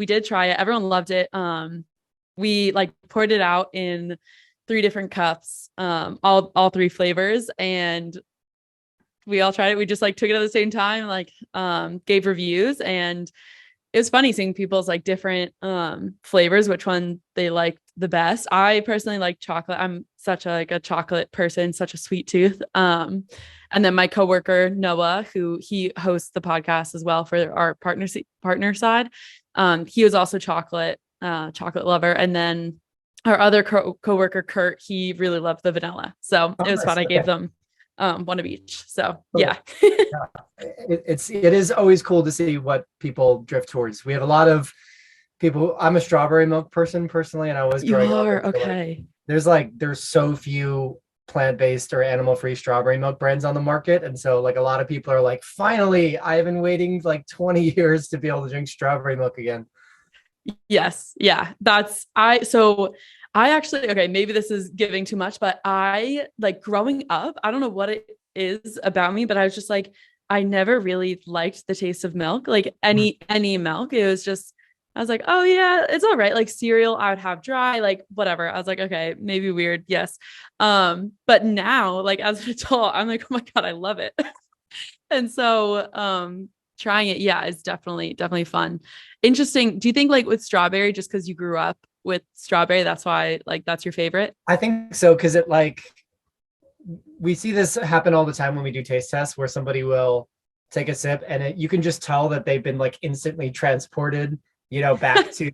we did try it. Everyone loved it. We like poured it out in three different cups, all three flavors, and we all tried it. We just like took it at the same time, like gave reviews, and it was funny seeing people's like different flavors, which one they liked the best. I personally like chocolate. I'm such a like a chocolate person, such a sweet tooth. And then my coworker Noah, who he hosts the podcast as well for our partner side, he was also chocolate lover. And then our other coworker Kurt, he really loved the vanilla, so Oh, it was nice. fun. I gave Okay. them one of each. So Cool. yeah. Yeah. It is always cool to see what people drift towards. We have a lot of people. I'm a strawberry milk person personally, and I was You growing up. are And so okay. there's so few plant-based or animal-free strawberry milk brands on the market. And so like a lot of people are like, finally, I've been waiting like 20 years to be able to drink strawberry milk again. Yes. Yeah. I actually, okay, maybe this is giving too much, but I like growing up, I don't know what it is about me, but I was just like, I never really liked the taste of milk, like Mhm. any milk. It was just, I was like, oh yeah, it's all right. Like cereal, I would have dry, like whatever. I was like, okay, maybe weird. Yes. But now, like as an adult, I'm like, oh my God, I love it. And so trying it, yeah, is definitely fun. Interesting. Do you think like with strawberry, just because you grew up with strawberry, that's why like that's your favorite? I think so, because it like we see this happen all the time when we do taste tests where somebody will take a sip and you can just tell that they've been like instantly transported, back to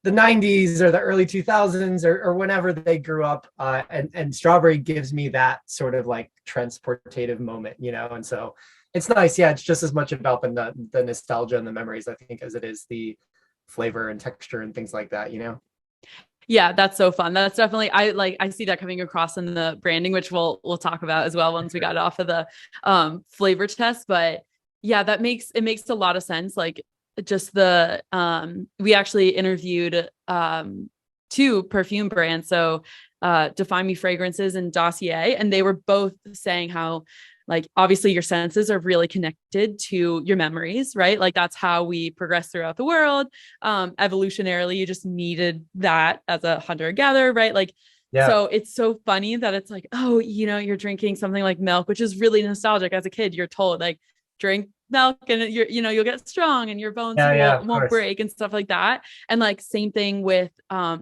the 90s or the early 2000s or whenever they grew up. And strawberry gives me that sort of like transportative moment, and so it's nice. Yeah, it's just as much about the nostalgia and the memories, I think, as it is the flavor and texture and things like that. Yeah, that's so fun. That's definitely I see that coming across in the branding, which we'll talk about as well once we got off of the flavor test. But yeah, it makes a lot of sense. Like just the we actually interviewed two perfume brands. So Define Me Fragrances and Dossier, and they were both saying how like obviously your senses are really connected to your memories, right? Like that's how we progress throughout the world. Evolutionarily, you just needed that as a hunter gatherer, right? Like Yeah. so it's so funny that it's like, oh, you're drinking something like milk, which is really nostalgic. As a kid, you're told like drink milk and you'll get strong and your bones Yeah, yeah, of won't course. break and stuff like that. And like same thing with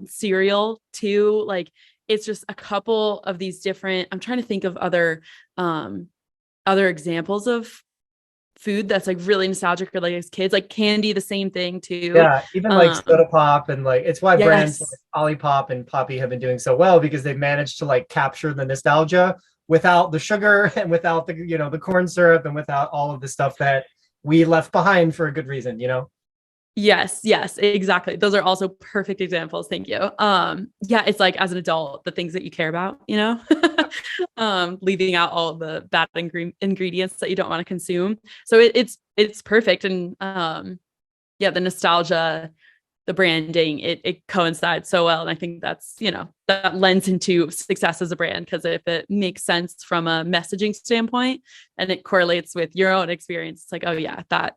cereal too. Like it's just a couple of these different, I'm trying to think of other examples of food that's like really nostalgic or like as kids, like candy, the same thing too. Yeah, even like soda Um, pop, and like it's why brands like yes. Olipop and Poppy have been doing so well, because they've managed to like capture the nostalgia without the sugar and without the corn syrup and without all of the stuff that we left behind for a good reason. Yes, exactly. Those are also perfect examples. Thank you. Yeah, it's like as an adult, the things that you care about, leaving out all the bad ingredients that you don't want to consume. So it's perfect. And yeah, the nostalgia, the branding, it coincides so well. And I think that's, that lends into success as a brand, because if it makes sense from a messaging standpoint and it correlates with your own experience, it's like, oh yeah, that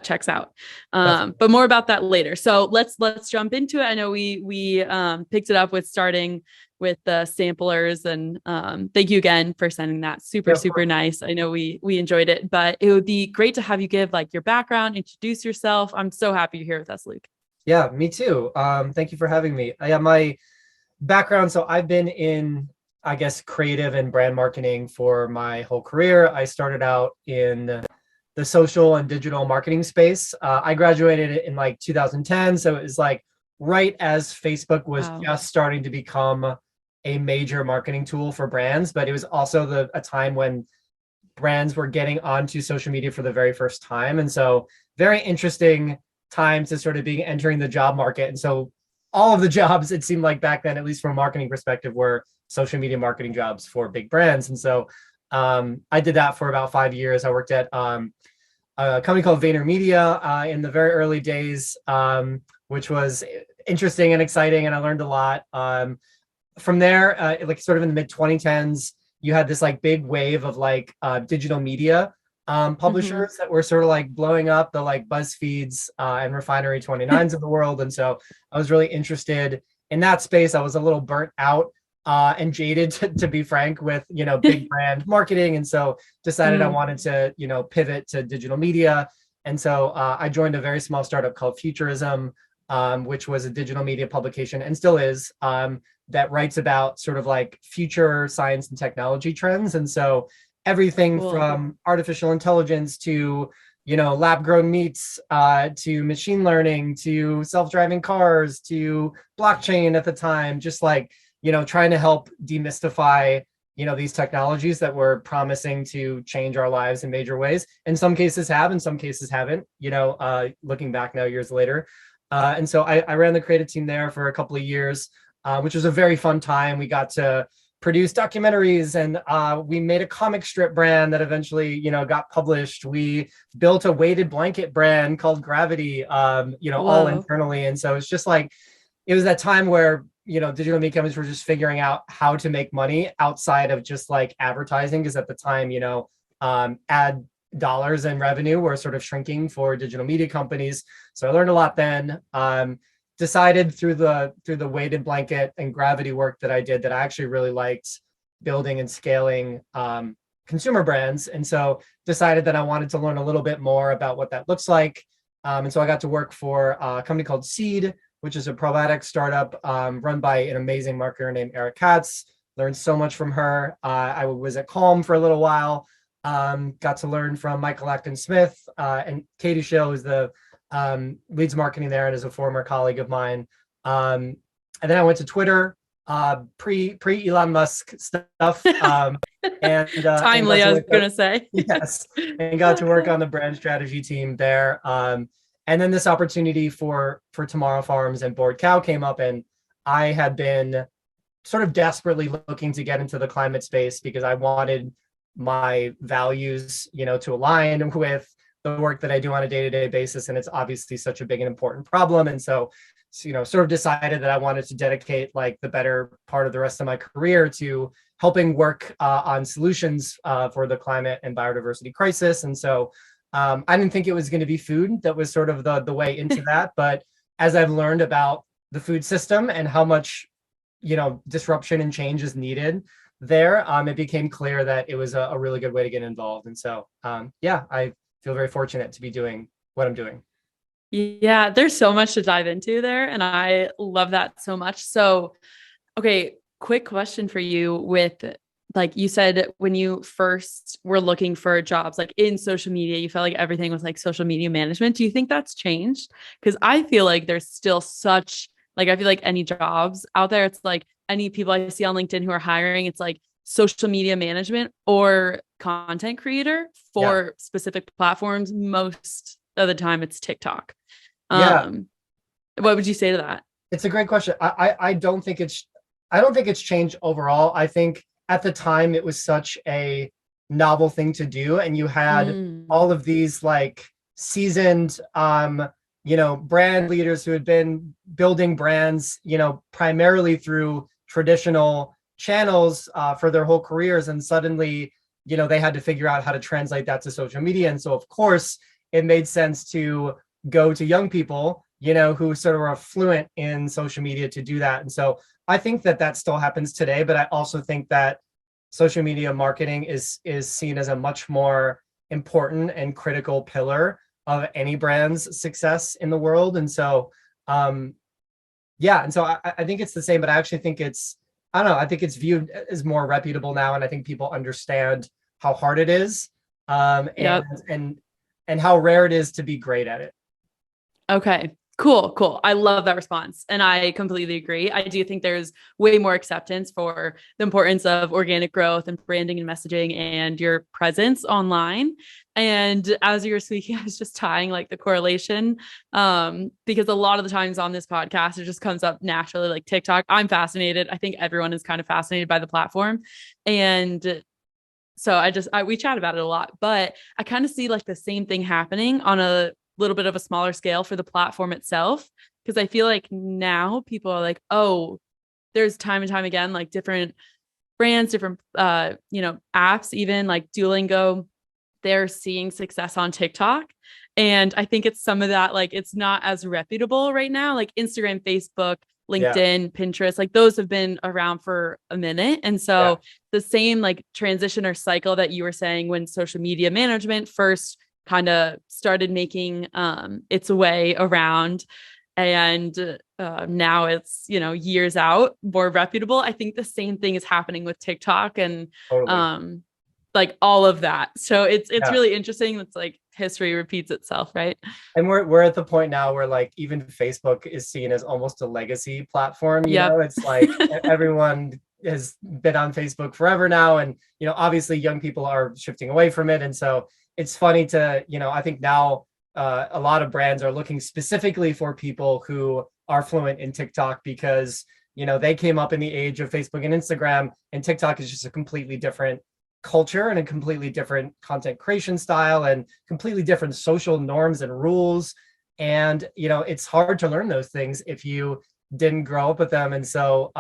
checks out. That's But more about that later. So let's jump into it. I know we picked it up with starting with the samplers, and thank you again for sending that. Yeah, of Super course. nice. I know we enjoyed it, but it would be great to have you give like your background, introduce yourself. I'm so happy you're here with us, Luke. Yeah, me too. Thank you for having me. I have my background. So I've been in, I guess, creative and brand marketing for my whole career. I started out in the social and digital marketing space. I graduated in like 2010. So it was like right as Facebook was Wow. just starting to become a major marketing tool for brands, but it was also a time when brands were getting onto social media for the very first time. And so very interesting time to sort of be entering the job market. And so all of the jobs, it seemed like back then, at least from a marketing perspective, were social media marketing jobs for big brands. And so I did that for about 5 years. I worked at a company called VaynerMedia in the very early days, which was interesting and exciting, and I learned a lot. From there, like sort of in the mid 2010s, you had this like big wave of like digital media. Mm-hmm. publishers that were sort of like blowing up, the like BuzzFeeds and Refinery 29s of the world. And so I was really interested in that space. I was a little burnt out and jaded, to be frank, with, big brand marketing. And so decided I Mm. wanted to, pivot to digital media. And so I joined a very small startup called Futurism, which was a digital media publication and still is, that writes about sort of like future science and technology trends. And so everything Cool. from artificial intelligence to lab grown meats, to machine learning, to self-driving cars, to blockchain at the time, just like trying to help demystify these technologies that were promising to change our lives in major ways. In some cases have, in some cases haven't, looking back now years later. And so I ran the creative team there for a couple of years, which was a very fun time. We got to produce documentaries, and we made a comic strip brand that eventually got published. We built a weighted blanket brand called Gravity, all Whoa. internally. And so it's just like, it was that time where digital media companies were just figuring out how to make money outside of just like advertising, because at the time ad dollars and revenue were sort of shrinking for digital media companies. So I learned a lot then. Decided through the weighted blanket and Gravity work that I did that I actually really liked building and scaling consumer brands. And so decided that I wanted to learn a little bit more about what that looks like. And so I got to work for a company called Seed, which is a probiotic startup run by an amazing marketer named Eric Katz. Learned so much from her. I was at Calm for a little while. Got to learn from Michael Acton Smith, and Katie Schill, who's the leads marketing there and is a former colleague of mine. And then I went to Twitter, pre Elon Musk stuff, and got Timely, to I was work gonna say. yes, and got to work on the brand strategy team there. And then this opportunity for Tomorrow Farms and Bored Cow came up, and I had been sort of desperately looking to get into the climate space because I wanted my values, to align with the work that I do on a day-to-day basis. And it's obviously such a big and important problem. And so, sort of decided that I wanted to dedicate like the better part of the rest of my career to helping work on solutions for the climate and biodiversity crisis. And so I didn't think it was going to be food that was sort of the way into that. But as I've learned about the food system and how much, disruption and change is needed there, it became clear that it was a really good way to get involved. And so, I feel very fortunate to be doing what I'm doing. Yeah, there's so much to dive into there, and I love that so much. So, okay, quick question for you with like you said when you first were looking for jobs like in social media, you felt like everything was like social media management. Do you think that's changed? Because I feel like there's still such like I feel like any jobs out there, it's like any people I see on LinkedIn who are hiring, it's like social media management or content creator Yeah. for specific platforms. Most of the time it's TikTok. Yeah. Um, what would you say to that? It's a great question. I don't think it's changed overall. I think at the time it was such a novel thing to do, and you had Mm, all of these like seasoned brand leaders who had been building brands, primarily through traditional channels for their whole careers, and suddenly, they had to figure out how to translate that to social media. And so of course it made sense to go to young people, who sort of are fluent in social media to do that. And so I think that still happens today, but I also think that social media marketing is seen as a much more important and critical pillar of any brand's success in the world. And so, and so I think it's the same, but I actually think I don't know, I think it's viewed as more reputable now, and I think people understand how hard it is, and yep. and how rare it is to be great at it. Okay. Cool. Cool. I love that response. And I completely agree. I do think there's way more acceptance for the importance of organic growth and branding and messaging and your presence online. And as you were speaking, I was just tying like the correlation because a lot of the times on this podcast, it just comes up naturally like TikTok. I'm fascinated. I think everyone is kind of fascinated by the platform. And so we chat about it a lot, but I kind of see like the same thing happening on a little bit of a smaller scale for the platform itself. Cause I feel like now people are like, oh, there's time and time again, like different brands, different, apps, even like Duolingo they're seeing success on TikTok. And I think it's some of that, like, it's not as reputable right now, like Instagram, Facebook, Yeah. LinkedIn, Pinterest, like those have been around for a minute. And Yeah. so the same like transition or cycle that you were saying when social media management first kind of started making its way around, and now it's, you know, years out, more reputable. I think the same thing is happening with TikTok and Totally. um like all of that. So it's Yeah. really interesting. It's like history repeats itself, right? And we're at the point now where like even Facebook is seen as almost a legacy platform, you Yep. know, it's like everyone has been on Facebook forever now. And, you know, obviously young people are shifting away from it. And so it's funny to, you know, I think now a lot of brands are looking specifically for people who are fluent in TikTok because, you know, they came up in the age of Facebook and Instagram, and TikTok is just a completely different culture and a completely different content creation style and completely different social norms and rules. And, you know, it's hard to learn those things if you didn't grow up with them. And so,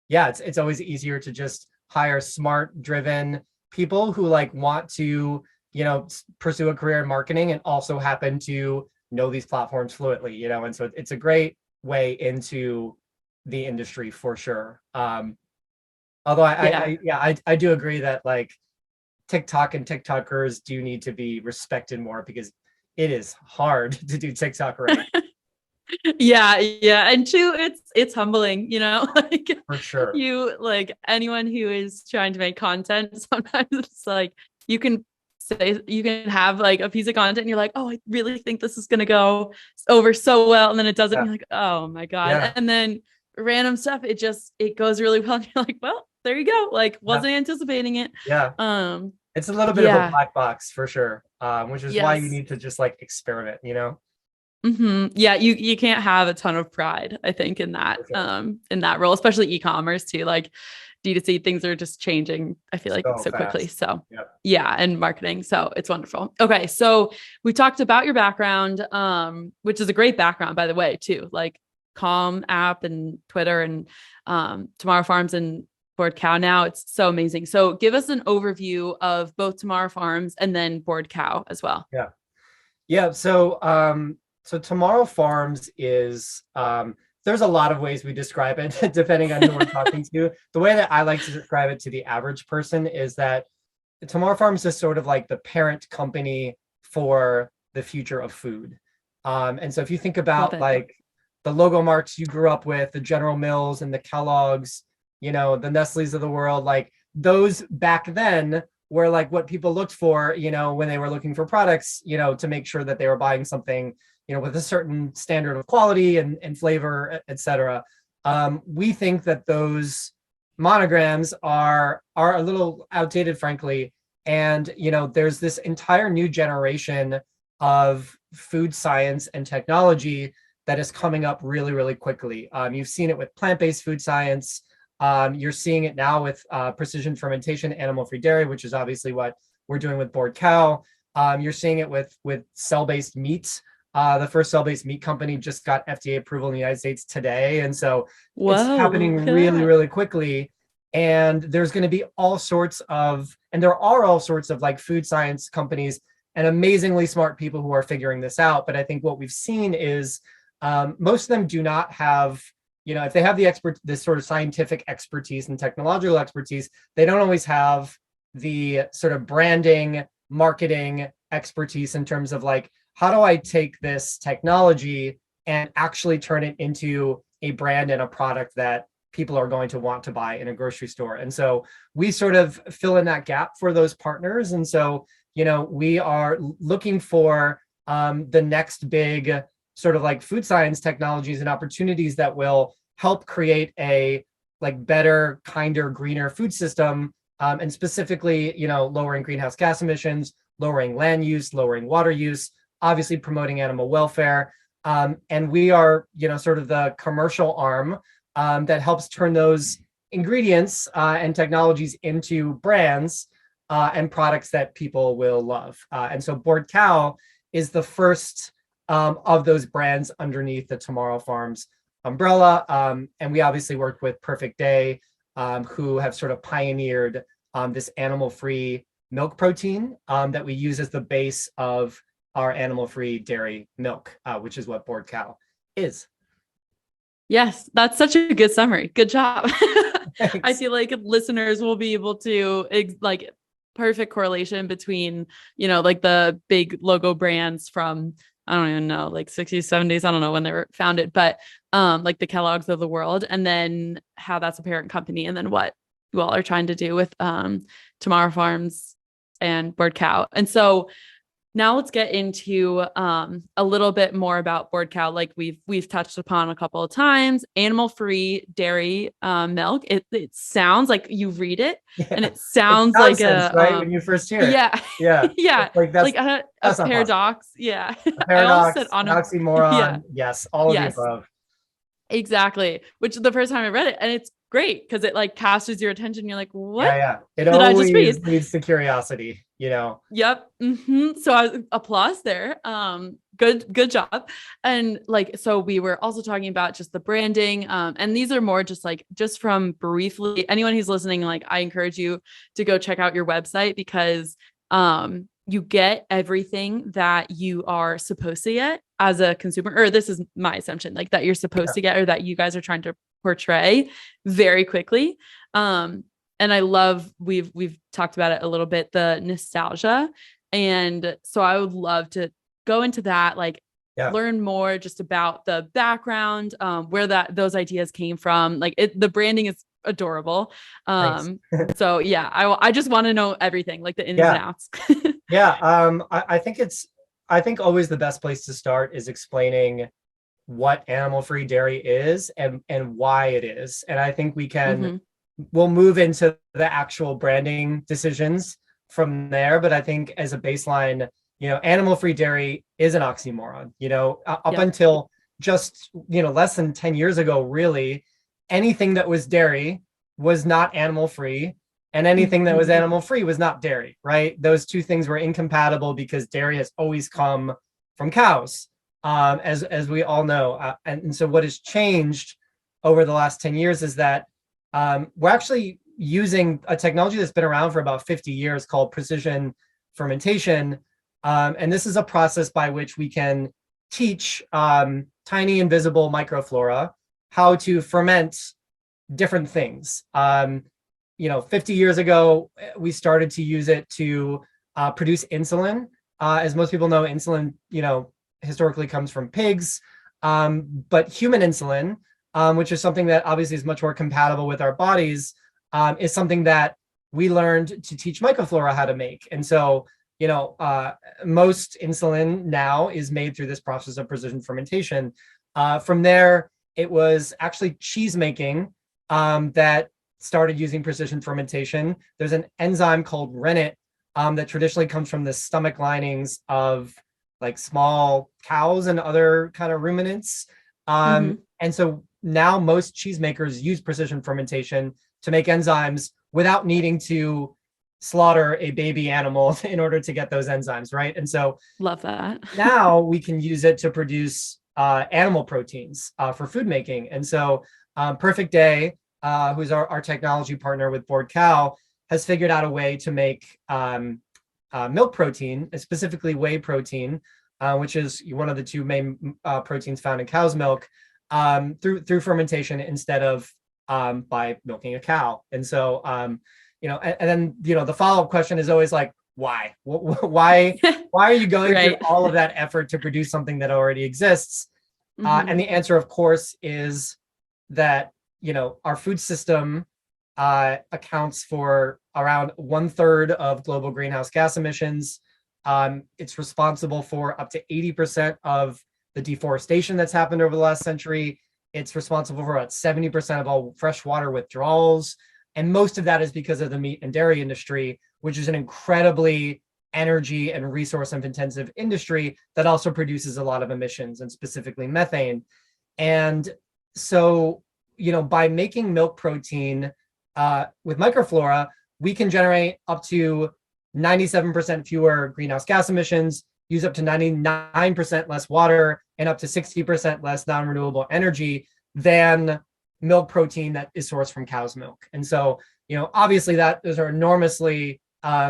yeah, it's always easier to just hire smart, driven people who like want to, you know, pursue a career in marketing and also happen to know these platforms fluently, you know. And so it's a great way into the industry for sure. Although Yeah. I do agree that like TikTok and TikTokers do need to be respected more because it is hard to do TikTok right, Yeah, yeah. And two, it's humbling, you know, like for sure. you like anyone who is trying to make content, sometimes it's like you can say you can have like a piece of content and you're like, oh, I really think this is gonna go over so well. And then it doesn't, and Yeah, you're like, oh my God. yeah, And then random stuff, it goes really well. And you're like, well, there you go. Like yeah, wasn't anticipating it. yeah. Um, It's a little bit of a yeah, black box for sure, which is why you yes. need to just like experiment, you know, Yeah, you can't have a ton of pride, I think, for sure. in that role, especially e-commerce too. Like D2C things are just changing, I feel like So so quickly. fast. So Yep. yeah, and marketing. So it's wonderful. Okay, so we talked about your background, which is a great background, by the way, too. Like Calm app and Twitter and Tomorrow Farms and Board Cow now. It's so amazing. So give us an overview of both Tomorrow Farms and then Board Cow as well. Yeah. Yeah. So Tomorrow Farms is there's a lot of ways we describe it depending on who we're talking to. The way that I like to describe it to the average person is that Tomorrow Farms is sort of like the parent company for the future of food. And so if you think Love about it. like the logo marks you grew up with, the General Mills and the Kellogg's, you know, the Nestle's of the world, like those back then were like what people looked for, you know, when they were looking for products, you know, to make sure that they were buying something, you know, with a certain standard of quality and flavor, et cetera. We think that those monograms are a little outdated, frankly. And you know, there's this entire new generation of food science and technology that is coming up really, really quickly. You've seen it with plant-based food science. You're seeing it now with precision fermentation, animal-free dairy, which is obviously what we're doing with Board Cow. You're seeing it with cell-based meats. The first cell-based meat company just got FDA approval in the United States today, and so it's Whoa, happening look at really, that. really quickly. And there's going to be all sorts of, and there are all sorts of like food science companies and amazingly smart people who are figuring this out. But I think what we've seen is most of them do not have, you know, if they have the this sort of scientific expertise and technological expertise, they don't always have the sort of branding, marketing expertise in terms of like, how do I take this technology and actually turn it into a brand and a product that people are going to want to buy in a grocery store? And so we sort of fill in that gap for those partners. And so, you know, we are looking for the next big sort of like food science technologies and opportunities that will help create a like better, kinder, greener food system, and specifically, you know, lowering greenhouse gas emissions, lowering land use, lowering water use, obviously promoting animal welfare. And we are, you know, sort of the commercial arm that helps turn those ingredients and technologies into brands and products that people will love. And so Board Cow is the first of those brands underneath the Tomorrow Farms umbrella. And we obviously worked with Perfect Day, who have sort of pioneered this animal-free milk protein that we use as the base of our animal-free dairy milk, which is what Bored Cow is. Yes, that's such a good summary. Good job. I Thanks. feel like listeners will be able to like perfect correlation between, like the big logo brands from, I don't even know, like 60s, 70s. I don't know when they were founded, but like the Kellogg's of the world, and then how that's a parent company, and then what you all are trying to do with Tomorrow Farms and Bored Cow. And so now let's get into a little bit more about Bored Cow. Like we've touched upon a couple of times, animal-free dairy milk. It sounds like you read it, and Yeah, it it's sounds like nonsense, a right? When you first hear it. yeah, Yeah, yeah, it's like like a that's not possible. paradox. Yeah, A I almost said paradox, on an a yeah, oxymoron. Yes, all of the yes, above. exactly. Which the first time I read it, and it's great because it like catches your attention. You're like, Yeah, what yeah. It did I just always read? leads to curiosity, you know. Yep. So I applause there. Good job. And like, so we were also talking about just the branding. And these are more just from briefly, anyone who's listening, like I encourage you to go check out your website because you get everything that you are supposed to get as a consumer, or this is my assumption, like that you're supposed Yeah, to get or that you guys are trying to portray very quickly. And I love we've talked about it a little bit, the nostalgia. And so I would love to go into that, like yeah. learn more just about the background, where those ideas came from. Like the branding is adorable. Thanks. So yeah, I just want to know everything, like the ins and Yeah, outs. yeah. I think I think always the best place to start is explaining what animal-free dairy is and why it is. And I think Hmm. we'll move into the actual branding decisions from there. But I think as a baseline, animal-free dairy is an oxymoron. Up Yep. until just less than 10 years ago, really, anything that was dairy was not animal-free, and anything that was Hmm. animal-free was not dairy. Right? Those two things were incompatible because dairy has always come from cows, as we all know. And so what has changed over the last 10 years is that we're actually using a technology that's been around for about 50 years called precision fermentation. And this is a process by which we can teach tiny invisible microflora how to ferment different things. 50 years ago, we started to use it to produce insulin. As most people know, insulin, historically comes from pigs, but human insulin, which is something that obviously is much more compatible with our bodies, is something that we learned to teach microflora how to make. And so, most insulin now is made through this process of precision fermentation. From there, it was actually cheese making that started using precision fermentation. There's an enzyme called rennet that traditionally comes from the stomach linings of like small cows and other kind of ruminants. Hmm. And so now most cheesemakers use precision fermentation to make enzymes without needing to slaughter a baby animal in order to get those enzymes, right? And so Love that. now we can use it to produce animal proteins for food making. And so Perfect Day, who's our technology partner with Bored Cow, has figured out a way to make milk protein, specifically whey protein, which is one of the two main proteins found in cow's milk, through fermentation instead of by milking a cow. And so, and then the follow-up question is always like, why? Why are you going through Right. all of that effort to produce something that already exists? And Hmm. the answer, of course, is that our food system accounts for around 1/3 of global greenhouse gas emissions. It's responsible for up to 80% of the deforestation that's happened over the last century. It's responsible for about 70% of all freshwater withdrawals. And most of that is because of the meat and dairy industry, which is an incredibly energy and resource intensive industry that also produces a lot of emissions, and specifically methane. And so, by making milk protein with microflora, we can generate up to 97% fewer greenhouse gas emissions, use up to 99% less water, and up to 60% less non-renewable energy than milk protein that is sourced from cow's milk. And so, obviously those are enormously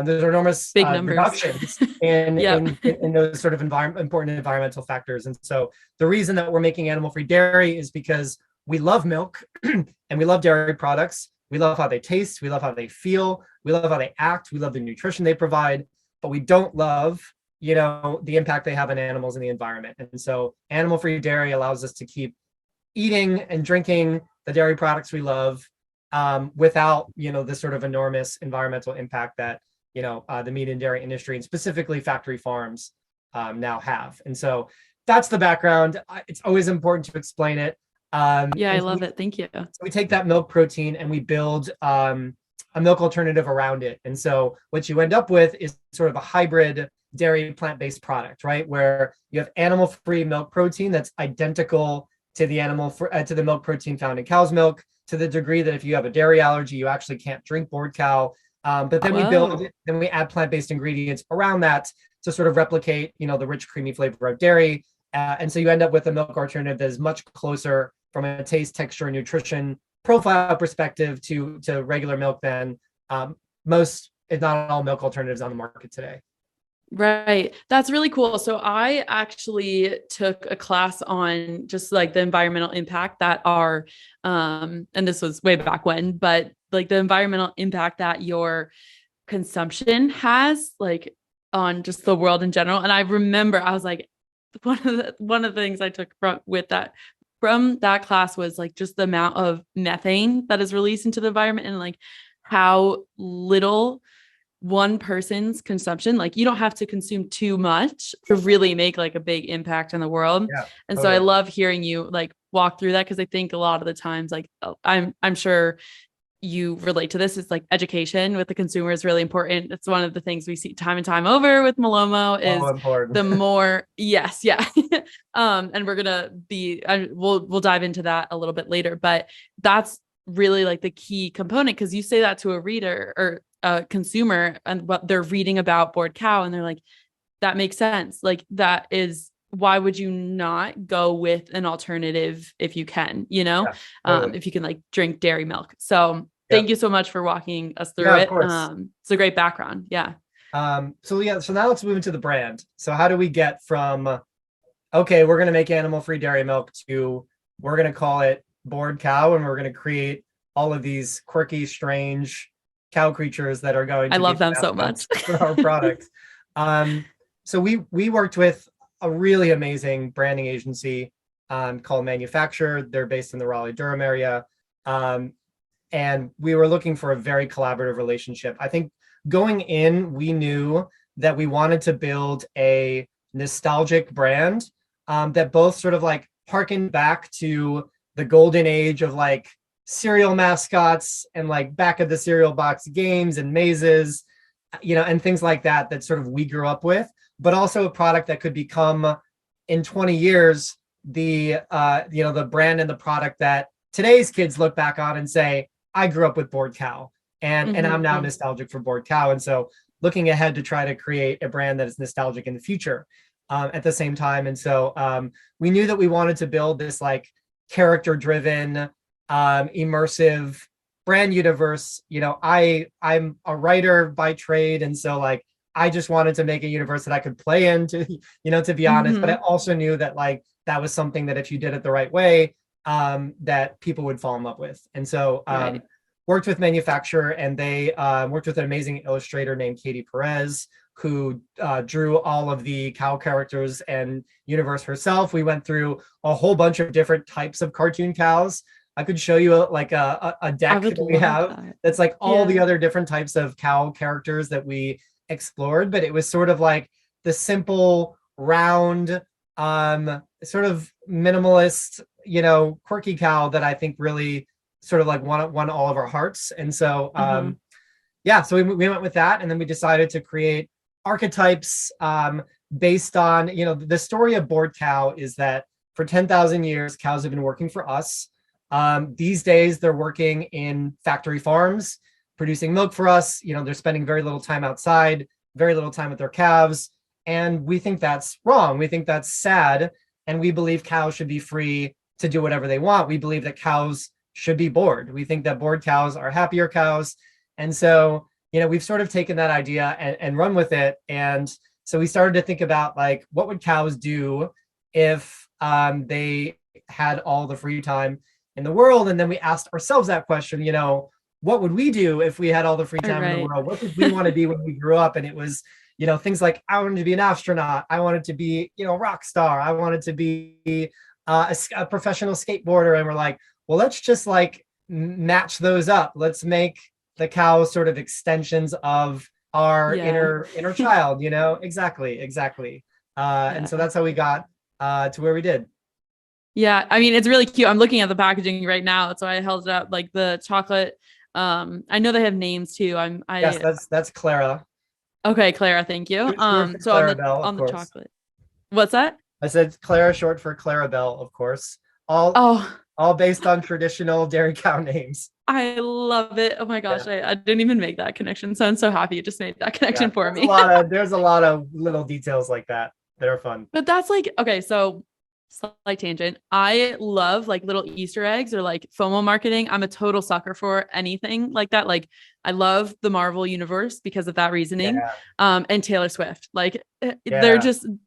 There's enormous Big numbers. reductions in, Yep. in those sort of important environmental factors. And so the reason that we're making animal-free dairy is because we love milk and we love dairy products. We love how they taste. We love how they feel. We love how they act. We love the nutrition they provide, but we don't love, the impact they have on animals and the environment. And so animal-free dairy allows us to keep eating and drinking the dairy products we love, without, this sort of enormous environmental impact that, the meat and dairy industry and specifically factory farms now have. And so that's the background. It's always important to explain it. Yeah, I And so love it. Thank you. we take that milk protein and we build a milk alternative around it. And so what you end up with is sort of a hybrid dairy plant-based product, right? Where you have animal-free milk protein that's identical to the to the milk protein found in cow's milk, to the degree that if you have a dairy allergy, you actually can't drink board cow. But then we add plant-based ingredients around that to sort of replicate, the rich, creamy flavor of dairy. And so you end up with a milk alternative that is much closer from a taste, texture, and nutrition profile perspective to regular milk than most, if not all, milk alternatives on the market today. Right. That's really cool. So I actually took a class on just like the environmental impact that and this was way back when, but like the environmental impact that your consumption has like on just the world in general. And I remember I was like, one of the things I took from that class was like just the amount of methane that is released into the environment and like how little one person's consumption, like you don't have to consume too much to really make like a big impact in the world. Yeah, And totally. so I love hearing you like walk through that, because I think a lot of the times, like I'm sure you relate to this, is like education with the consumer is really important. It's one of the things we see time and time over with Malomo is important. the more yes, yeah. And we're gonna we'll dive into that a little bit later, but that's really like the key component, because you say that to a reader or a consumer and what they're reading about board cow and they're like, that makes sense. Like that is, why would you not go with an alternative if you can, Yeah, totally. if you can like drink dairy milk. So thank you so much for walking us through Yeah, it. of course. It's a great background. Yeah. So now let's move into the brand. So how do we get from, okay, we're going to make animal-free dairy milk to we're going to call it board cow and we're going to create all of these quirky, strange cow creatures that are going to I love be them so much for our product. So we worked with a really amazing branding agency called Manufacture. They're based in the Raleigh-Durham area. And we were looking for a very collaborative relationship. I think going in, we knew that we wanted to build a nostalgic brand that both sort of like harkened back to the golden age of like cereal mascots and like back of the cereal box games and mazes, and things like that, that sort of we grew up with, but also a product that could become in 20 years, the brand and the product that today's kids look back on and say, I grew up with board cow and I'm now nostalgic for board cow. And so looking ahead to try to create a brand that is nostalgic in the future at the same time. And so we knew that we wanted to build this like character driven, immersive brand universe. I'm a writer by trade. And so like, I just wanted to make a universe that I could play into, to be honest, but I also knew that like, that was something that if you did it the right way, that people would fall in love with. And so worked with Manufacturer, and they worked with an amazing illustrator named Katie Perez, who drew all of the cow characters and universe herself. We went through a whole bunch of different types of cartoon cows. I could show you a deck that we have that's like all the other different types of cow characters that we explored, but it was sort of like the simple, round, sort of minimalist, quirky cow that I think really sort of like won all of our hearts. And so, so we went with that, and then we decided to create archetypes based on, the story of board cow is that for 10,000 years, cows have been working for us. These days, they're working in factory farms, producing milk for us. They're spending very little time outside, very little time with their calves. And we think that's wrong. We think that's sad. And we believe cows should be free to do whatever they want. We believe that cows should be bored. We think that bored cows are happier cows. And so we've sort of taken that idea and run with it. And so we started to think about like, what would cows do if they had all the free time in the world? And then we asked ourselves that question, what would we do if we had all the free time in the Right. world? What did we want to be when we grew up? And it was, things like I wanted to be an astronaut. I wanted to be, a rock star. I wanted to be a professional skateboarder. And we're like, well, let's just like match those up. Let's make the cows sort of extensions of our Yeah. inner child, exactly. And so Yeah. that's how we got to where we did. Yeah. I mean, it's really cute. I'm looking at the packaging right now. So I held it up like the chocolate. I know they have names too. Yes, I that's Clara. okay, Clara, thank you. Short for So on Clarabelle, of the course. chocolate. What's that? I said Clara, short for Clarabelle, of course. All Oh, all based on traditional dairy cow names. I love it. Oh my Yeah, gosh, I didn't even make that connection. So I'm so happy you just made that yeah. connection for There's a me. lot of there's a lot of little details like that that are fun. But that's like, okay, so slight tangent. I love like little Easter eggs or like FOMO marketing. I'm a total sucker for anything like that. Like I love the Marvel universe because of that reasoning. Yeah, And Taylor Swift. Like yeah.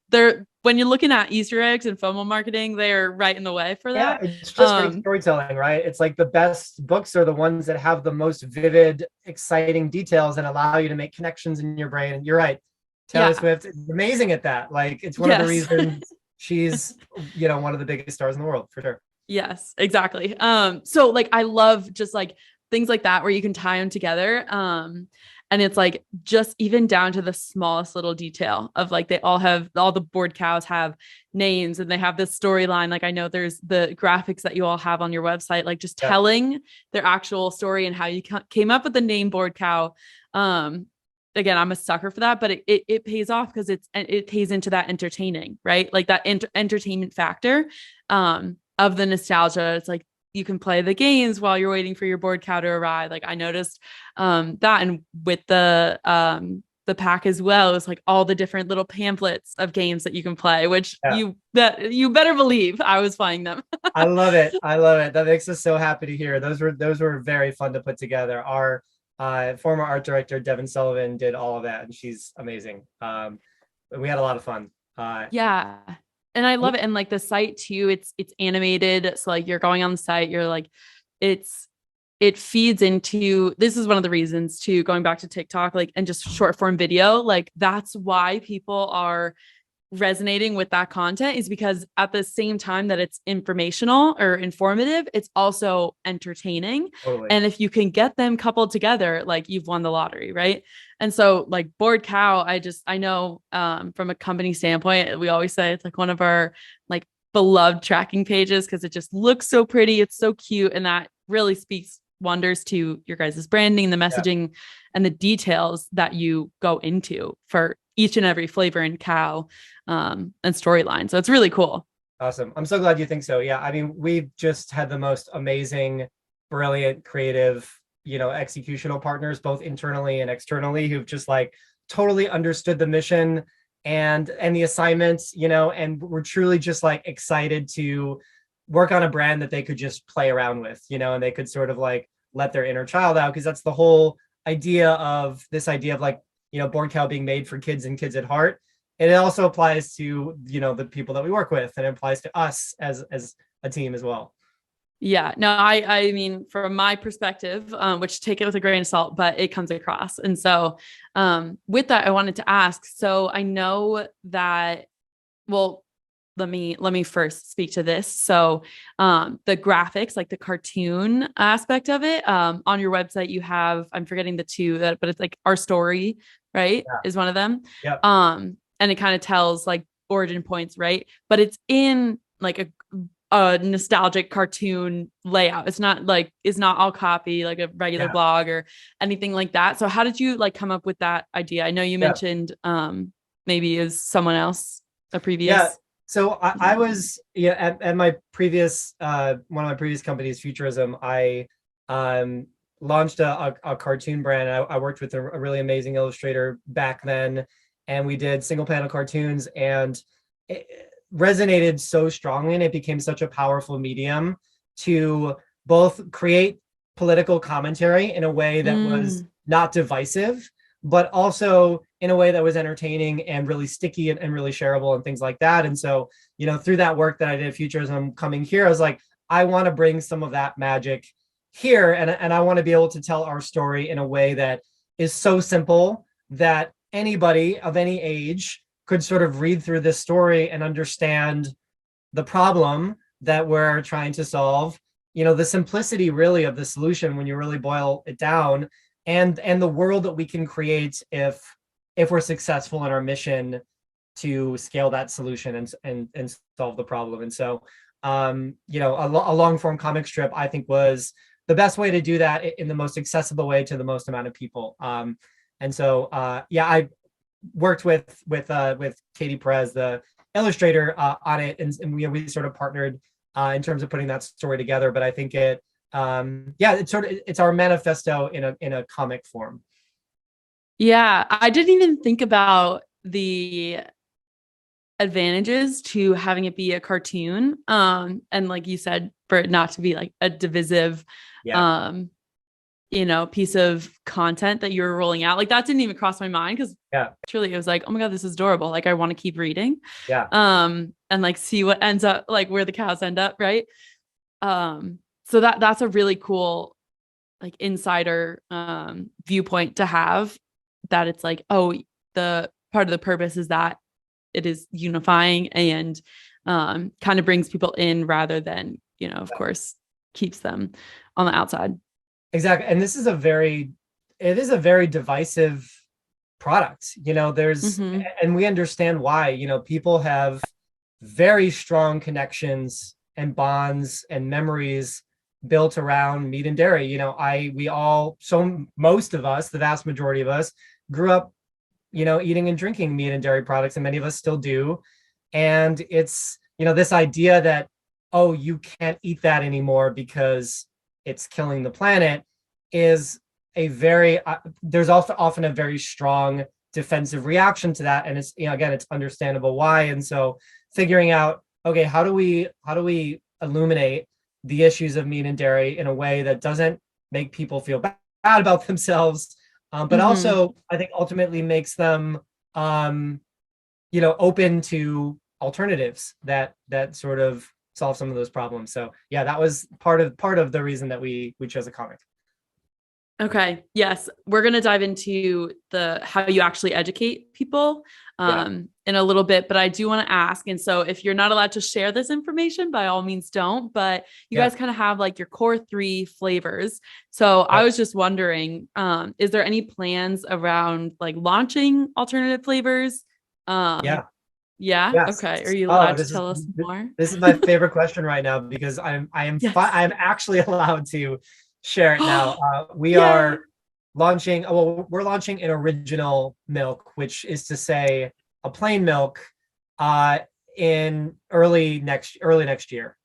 they're when you're looking at Easter eggs and FOMO marketing, they're right in the way for Yeah, that. it's just great Um, storytelling, right? It's like the best books are the ones that have the most vivid, exciting details and allow you to make connections in your brain. And you're right. Taylor yeah. Swift is amazing at that. Like it's one of the Yes. reasons she's, one of the biggest stars in the world for sure. Yes, exactly. So like I love just like things like that where you can tie them together. And it's like just even down to the smallest little detail of like all the board cows have names and they have this storyline. Like I know there's the graphics that you all have on your website, like just Yeah, telling their actual story and how you came up with the name board cow. Again, I'm a sucker for that, but it pays off because it pays into that entertaining, right? Like that entertainment factor. Of the nostalgia. It's like you can play the games while you're waiting for your board cow to arrive. Like I noticed that, and with the pack as well, is like all the different little pamphlets of games that you can play, which yeah. you better believe I was playing them. I love it. I love it. That makes us so happy to hear. Those were very fun to put together. Our former art director Devin Sullivan did all of that, and she's amazing. We had a lot of fun. Yeah. And I love it. And like the site too, it's animated. So like you're going on the site, you're like, it's it feeds into this is one of the reasons to going back to TikTok, like and just short form video. Like that's why people are resonating with that content is because at the same time that it's informational or informative, it's also entertaining. Totally. And if you can get them coupled together, like you've won the lottery, right? And so like Bored Cow, I know from a company standpoint, we always say it's like one of our like beloved tracking pages because it just looks so pretty, it's so cute, and that really speaks wonders to your guys' branding, the Yeah. messaging, and the details that you go into for each and every flavor and cow and storyline. So it's really cool. Awesome. I'm so glad you think so. Yeah. I mean, we've just had the most amazing, brilliant, creative, executional partners, both internally and externally, who've just like totally understood the mission and the assignments, and we're truly just like excited to work on a brand that they could just play around with, and they could sort of like let their inner child out. Cause that's the whole idea of like, Born Cow being made for kids and kids at heart. And it also applies to, the people that we work with, and it applies to us as a team as well. Yeah, no, I mean, from my perspective, which take it with a grain of salt, but it comes across. And so with that, I wanted to ask, so I know that, well, let me first speak to this. So the graphics, like the cartoon aspect of it, on your website, you have, I'm forgetting the two that, but it's like Our Story, right? Yeah. Is one of them. Yep. And it kind of tells like origin points, right? But it's in like a nostalgic cartoon layout. It's not all copy like a regular Yeah. blog or anything like that. So how did you like come up with that idea? I know you Yeah. mentioned maybe is someone else a Yeah. previous. So I was at my previous one of my previous companies, Futurism. I launched a cartoon brand. I worked with a really amazing illustrator back then, and we did single panel cartoons, and it resonated so strongly, and it became such a powerful medium to both create political commentary in a way that was Mm, not divisive, but also in a way that was entertaining and really sticky and really shareable and things like that. And so, through that work that I did at Futurism coming here, I was like, I want to bring some of that magic here, and I want to be able to tell our story in a way that is so simple that anybody of any age could sort of read through this story and understand the problem that we're trying to solve, the simplicity really of the solution when you really boil it down, and the world that we can create if we're successful in our mission to scale that solution and solve the problem. And so a long form comic strip, I think, was the best way to do that in the most accessible way to the most amount of people. And so I worked with Katie Perez, the illustrator, on it, and we sort of partnered in terms of putting that story together. But I think it's our manifesto in a comic form. Yeah, I didn't even think about the advantages to having it be a cartoon. And like you said, for it not to be like a divisive Yeah. Piece of content that you were rolling out. Like that didn't even cross my mind because Yeah. truly it was like, oh my God, this is adorable. Like I want to keep reading. Yeah. And like see what ends up, like where the cows end up, right? So that's a really cool like insider viewpoint to have, that it's like, oh, the part of the purpose is that it is unifying and kind of brings people in rather than, of course, keeps them on the outside. Exactly. And it is a very divisive product. Mm-hmm. And we understand why. People have very strong connections and bonds and memories built around meat and dairy. Most of us, the vast majority of us, grew up, eating and drinking meat and dairy products, and many of us still do. And it's, this idea that, oh, you can't eat that anymore because it's killing the planet, is there's also often a very strong defensive reaction to that. And it's, again, it's understandable why. And so figuring out, okay, how do we illuminate the issues of meat and dairy in a way that doesn't make people feel bad about themselves, but Mm-hmm. also I think ultimately makes them open to alternatives that sort of solve some of those problems. So yeah, that was part of the reason that we chose a comic. Okay. Yes. We're going to dive into how you actually educate people Yeah. in a little bit, but I do want to ask. And so if you're not allowed to share this information, by all means don't, but you Yeah. guys kind of have like your core 3 flavors. So I Yep. was just wondering, is there any plans around like launching alternative flavors? Um, Yeah. yeah. Yes. Okay. Are you Oh, allowed to tell us more? this is my favorite question right now, because Yes. I'm actually allowed to share it now. We Yay. are launching. Well, we're launching an original milk, which is to say a plain milk, uh, in early next year.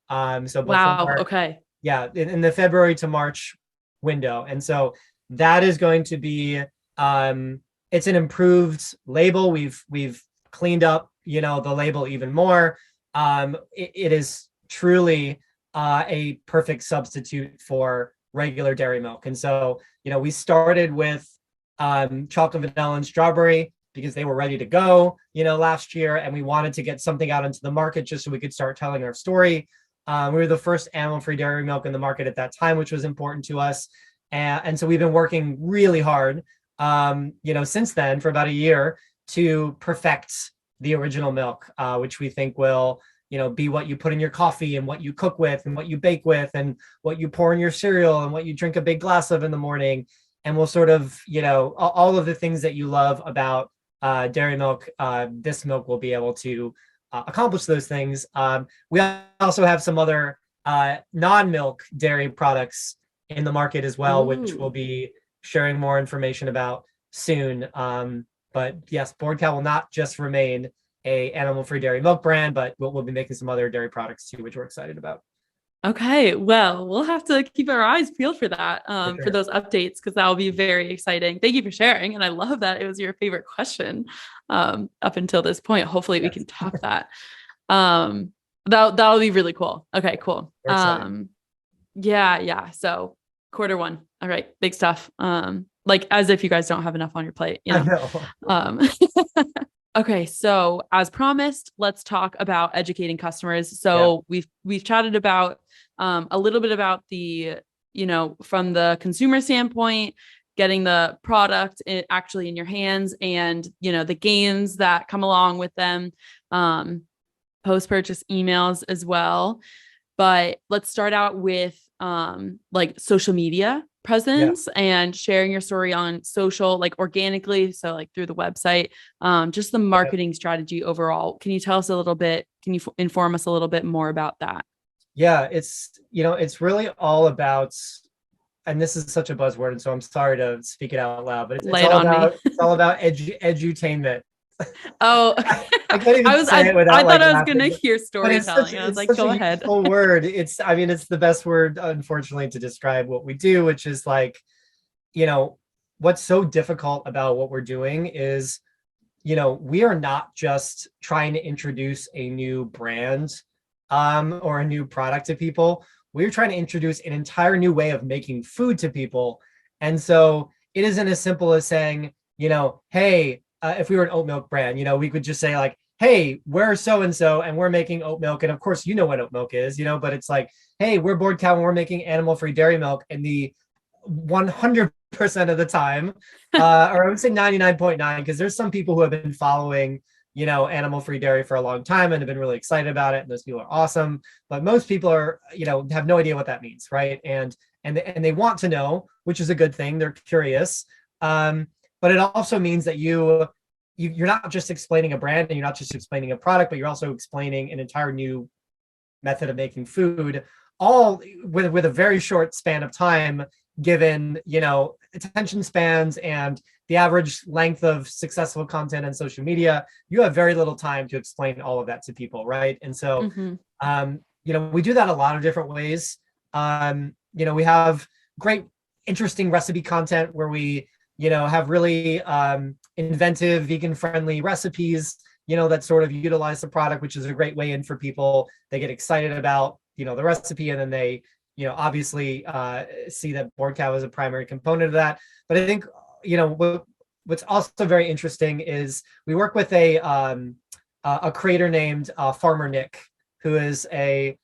So Wow. before, Okay. yeah, in the February to March window. And so that is going to be, it's an improved label. We've cleaned up, the label even more. It is truly a perfect substitute for regular dairy milk. And so, we started with chocolate, vanilla, and strawberry because they were ready to go, last year, and we wanted to get something out into the market just so we could start telling our story. We were the first animal-free dairy milk in the market at that time, which was important to us. And so we've been working really hard, since then for about a year to perfect the original milk, which we think will, be what you put in your coffee and what you cook with and what you bake with and what you pour in your cereal and what you drink a big glass of in the morning. And we'll sort of, all of the things that you love about dairy milk, this milk will be able to accomplish those things. We also have some other non-milk dairy products in the market as well, which we'll Ooh. be sharing more information about soon. But yes, Board Cow will not just remain a animal-free dairy milk brand, but we'll be making some other dairy products too, which we're excited about. Okay, well, we'll have to keep our eyes peeled for that, For for sure. those updates, because that will be very exciting. Thank you for sharing, and I love that it was your favorite question up until this point. Hopefully, we Yes, can top that. Um, that'll be really cool. Okay, cool. we're excited. Yeah, yeah. So quarter 1. All right, big stuff. like as if you guys don't have enough on your plate, you I know. know. Um, okay, so as promised, let's talk about educating customers. Yeah. So we've chatted about a little bit about the, you know, from the consumer standpoint, getting the product actually in your hands, and you know the gains that come along with them, post purchase emails as well. But let's start out with like social media Yeah. presence and sharing your story on social, like organically, so like through the website, just the Yeah. marketing strategy overall. Can you tell us a little bit, can you inform us a little bit more about that? Yeah, it's really all about, and this is such a buzzword, and so I'm sorry to speak it out loud, but it's Lay it all on me. about edutainment. Oh, okay. I can't even I was say it I without thought like I was gonna laughing, hear but storytelling, and I was it's like, such go a ahead. useful word. I mean, it's the best word, unfortunately, to describe what we do, which is like, you know, what's so difficult about what we're doing is, we are not just trying to introduce a new brand or a new product to people. We're trying to introduce an entire new way of making food to people. And so it isn't as simple as saying, hey, if we were an oat milk brand, we could just say like, hey, we're so and so and we're making oat milk. And of course, you know what oat milk is, but it's like, hey, we're Board Cow and we're making animal-free dairy milk. And the 100% of the time, or I would say 99.9, because there's some people who have been following, animal-free dairy for a long time and have been really excited about it. And those people are awesome. But most people are, have no idea what that means, right? And they want to know, which is a good thing. They're curious. But it also means that you're not just explaining a brand and you're not just explaining a product, but you're also explaining an entire new method of making food, all with a very short span of time, given attention spans and the average length of successful content on social media. You have very little time to explain all of that to people, right? And so Mm-hmm. we do that a lot of different ways. We have great interesting recipe content where we have really inventive vegan friendly recipes that sort of utilize the product, which is a great way in for people. They get excited about the recipe, and then they obviously see that Board Cow is a primary component of that. But I think what's also very interesting is we work with a creator named Farmer Nick, who is a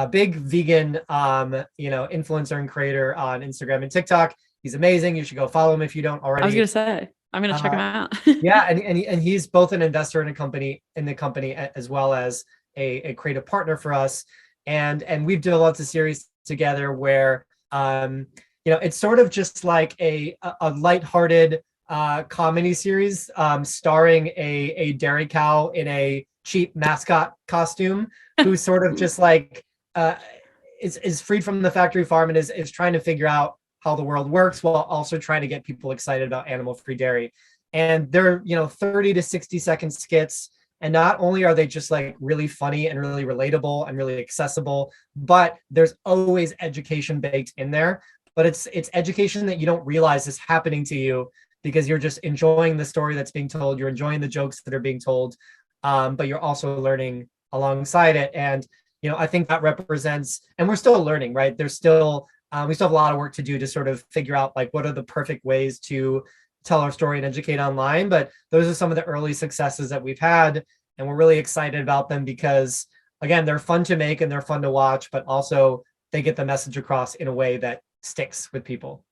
big vegan influencer and creator on Instagram and TikTok. He's amazing. You should go follow him if you don't already. I was gonna say, I'm gonna check him out. Yeah, and he's both an investor in the company as well as a creative partner for us. And we've developed a series together where it's sort of just like a lighthearted comedy series starring a dairy cow in a cheap mascot costume who sort of just like is freed from the factory farm and is trying to figure out how the world works while also trying to get people excited about animal-free dairy. And they're 30 to 60-second skits. And not only are they just like really funny and really relatable and really accessible, but there's always education baked in there. But it's education that you don't realize is happening to you because you're just enjoying the story that's being told. You're enjoying the jokes that are being told, but you're also learning alongside it. And I think that represents, and we're still learning, right? There's still we still have a lot of work to do to sort of figure out like what are the perfect ways to tell our story and educate online. But those are some of the early successes that we've had, and we're really excited about them because again, they're fun to make and they're fun to watch, but also they get the message across in a way that sticks with people.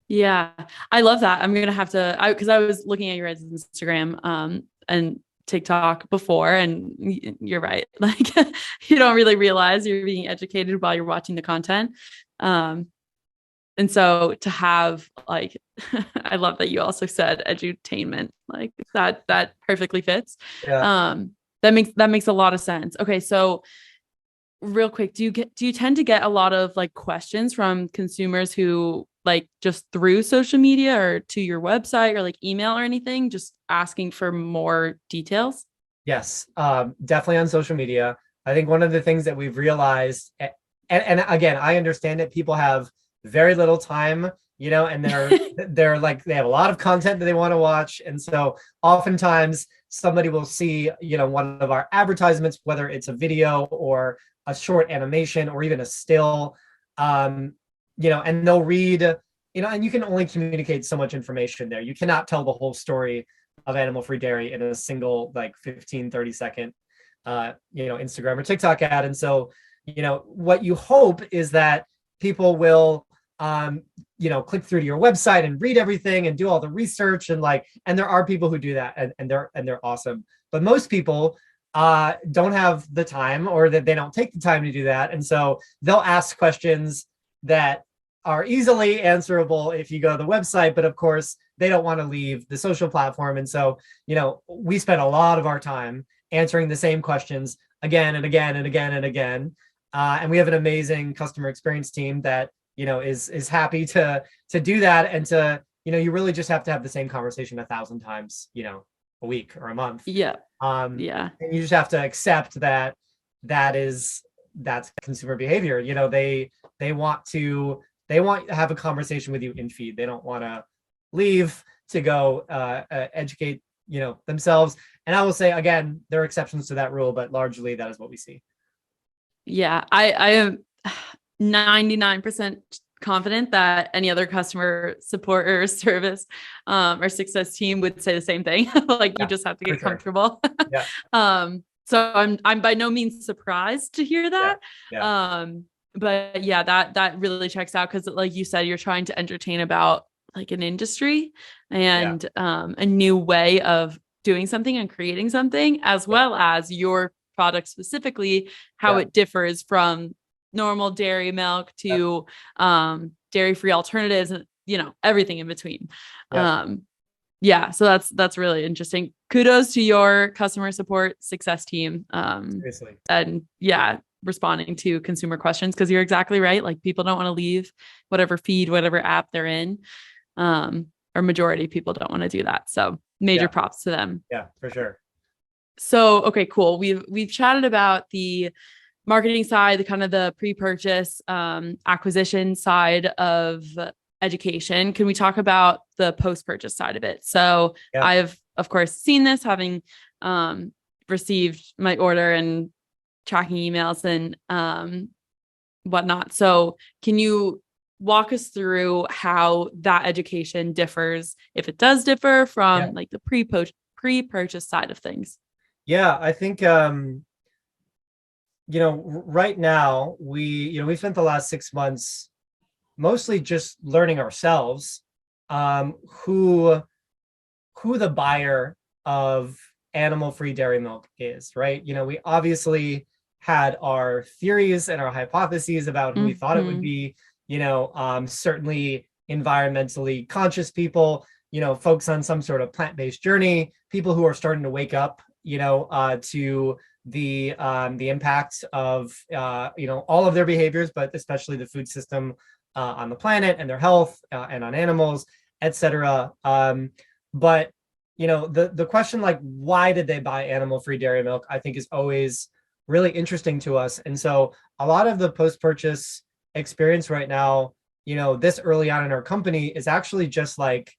Yeah, I love that. I'm gonna have to, because I was looking at your guys' Instagram and TikTok before, and you're right. Like you don't really realize you're being educated while you're watching the content. And so to have like, I love that you also said edutainment, like that perfectly fits. Yeah. That makes a lot of sense. Okay, so real quick, do you tend to get a lot of like questions from consumers who like just through social media or to your website or like email or anything, just asking for more details? Yes, definitely on social media. I think one of the things that we've realized, and again, I understand that people have very little time, and they're like they have a lot of content that they want to watch, and so oftentimes somebody will see, one of our advertisements, whether it's a video or a short animation or even a still, and they'll read and you can only communicate so much information there. You cannot tell the whole story of animal-free dairy in a single like 15-30 second Instagram or TikTok ad. And so, what you hope is that people will click through to your website and read everything and do all the research, and there are people who do that, and they're awesome. But most people don't have the time, or that they don't take the time to do that. And so they'll ask questions that are easily answerable if you go to the website, but of course they don't want to leave the social platform. And so, we spend a lot of our time answering the same questions again and again and again and again. And we have an amazing customer experience team that, is happy to do that. And you really just have to have the same conversation 1,000 times, a week or a month. Yeah. And Yeah. you just have to accept that's consumer behavior. They want to have a conversation with you in feed. They don't want to leave to go educate themselves. And I will say, again, there are exceptions to that rule, but largely that is what we see. Yeah, I am 99% confident that any other customer support or service or success team would say the same thing. Like, you just have to get comfortable. Yeah. So I'm by no means surprised to hear that. Yeah. But yeah, that really checks out, because like you said, you're trying to entertain about like an industry and a new way of doing something and creating something, as well as your product specifically, how it differs from normal dairy milk to dairy-free alternatives, and everything in between. So that's really interesting. Kudos to your customer support success team. Seriously. And responding to consumer questions, because you're exactly right. Like, people don't want to leave whatever feed, whatever app they're in. Or majority of people don't want to do that. So major props to them. Yeah, for sure. So, okay, cool. We've chatted about the marketing side, the kind of the pre-purchase acquisition side of education. Can we talk about the post-purchase side of it? So I've, of course, seen this, having received my order and tracking emails and whatnot. So can you walk us through how that education differs, if it does differ, from like the pre-purchase side of things? Yeah, I think right now we spent the last 6 months mostly just learning ourselves who the buyer of animal-free dairy milk is, right? We obviously had our theories and our hypotheses about who we thought it would be. Certainly environmentally conscious people, folks on some sort of plant-based journey, people who are starting to wake up, to the impact of all of their behaviors, but especially the food system on the planet and their health and on animals, etc. But the question, like, why did they buy animal-free dairy milk, I think is always really interesting to us. And so a lot of the post-purchase experience right now, this early on in our company, is actually just like